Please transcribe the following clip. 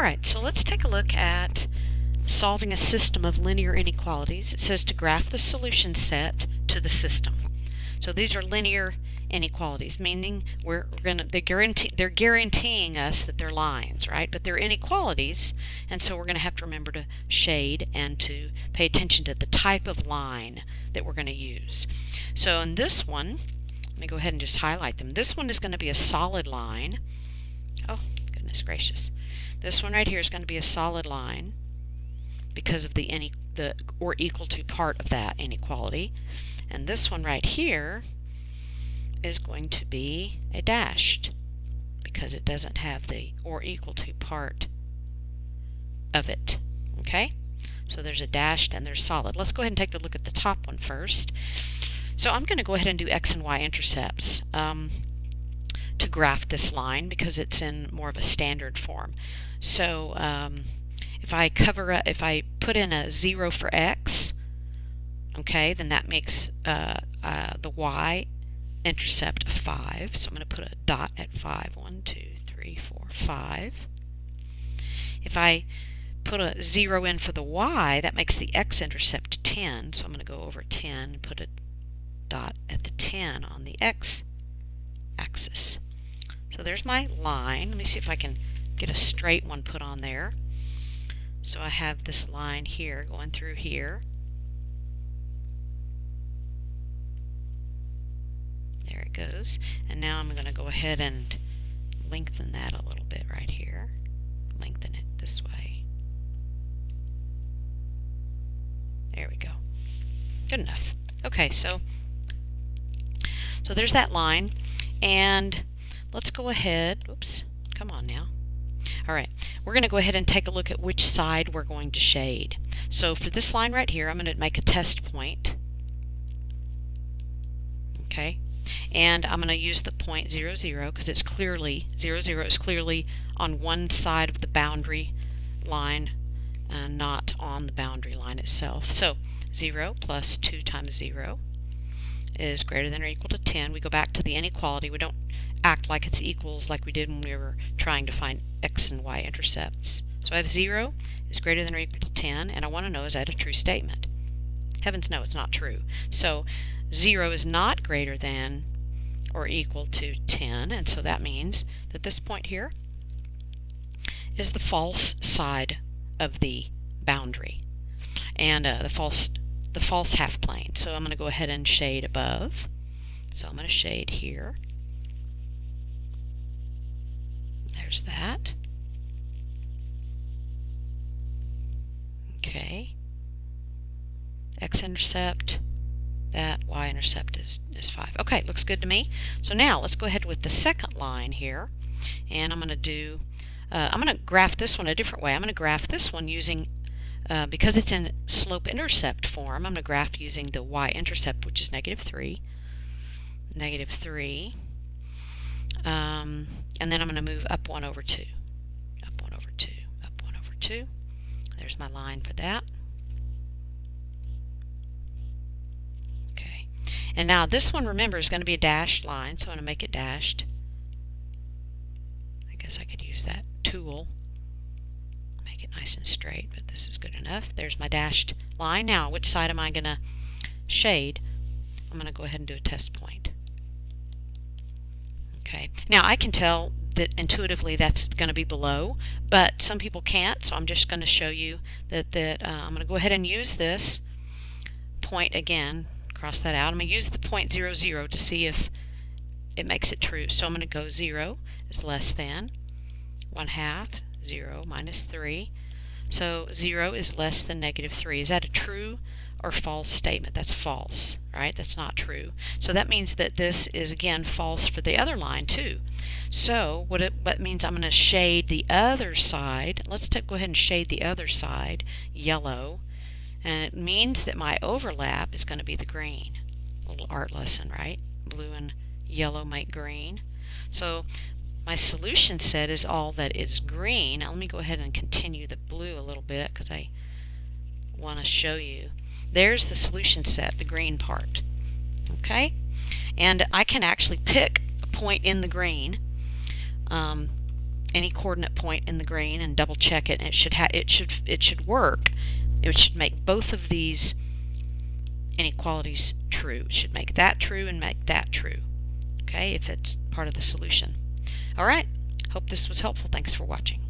Alright, so let's take a look at solving a system of linear inequalities. It says to graph the solution set to the system. So these are linear inequalities, meaning they're guaranteeing us that they're lines, right? But they're inequalities, and so we're going to have to remember to shade and to pay attention to the type of line that we're going to use. So in this one, let me go ahead and just highlight them. This one is going to be a solid line. Oh, goodness gracious. This one right here is going to be a solid line because of the or equal to part of that inequality. And this one right here is going to be a dashed because it doesn't have the or equal to part of it. Okay? So there's a dashed and there's solid. Let's go ahead and take a look at the top one first. So I'm going to go ahead and do x and y intercepts to graph this line because it's in more of a standard form. So if I put in a 0 for x, okay, then that makes the y intercept 5. So I'm going to put a dot at 5. 1, 2, 3, 4, 5. If I put a 0 in for the y, that makes the x-intercept 10. So I'm going to go over 10 and put a dot at the 10 on the x-axis. So there's my line. Let me see if I can get a straight one put on there. So I have this line here going through here. There it goes. And now I'm going to go ahead and lengthen that a little bit right here. Lengthen it this way. There we go. Good enough. Okay, so there's that line. And let's go ahead. Oops. Come on now. Alright, we're going to go ahead and take a look at which side we're going to shade. So for this line right here, I'm going to make a test point. Okay, and I'm going to use the point 0, 0 because it's clearly 0, 0 is clearly on one side of the boundary line and not on the boundary line itself. So 0 plus 2 times 0 is greater than or equal to 10. We go back to the inequality. We don't act like it's equals like we did when we were trying to find x and y intercepts. So I have 0 is greater than or equal to 10, and I want to know, is that a true statement? Heavens no, it's not true. So 0 is not greater than or equal to 10, and so that means that this point here is the false side of the boundary, and the false half plane. So I'm going to go ahead and shade above. So I'm going to shade here. There's that. Okay. X-intercept, that y-intercept is 5. Okay, looks good to me. So now let's go ahead with the second line here, and I'm going to graph this one a different way. I'm going to graph this one using, because it's in slope-intercept form, I'm going to graph using the y-intercept, which is -3. -3. And then I'm going to move up 1 over 2. Up 1 over 2. Up 1 over 2. There's my line for that. Okay. And now this one, remember, is going to be a dashed line, so I'm going to make it dashed. I guess I could use that tool. Make it nice and straight, but this is good enough. There's my dashed line. Now, which side am I going to shade? I'm going to go ahead and do a test point. Okay. Now I can tell that intuitively that's going to be below, but some people can't, so I'm just going to show you that I'm going to go ahead and use this point again, cross that out. I'm going to use the point 0, 0 to see if it makes it true. So I'm going to go 0 is less than 1/2, 0 minus 3. So 0 is less than -3. Is that a true or false statement? That's false, right? That's not true. So that means that this is again false for the other line too. So what means I'm going to shade the other side. Let's go ahead and shade the other side yellow, and it means that my overlap is going to be the green. A little art lesson, right? Blue and yellow make green. So my solution set is all that is green. Now let me go ahead and continue the blue a little bit because I want to show you. There's the solution set, the green part. Okay? And I can actually pick a point in the green any coordinate point in the green and double check it, and it should work. It should make both of these inequalities true. It should make that true and make that true. Okay, if it's part of the solution. All right, hope this was helpful. Thanks for watching.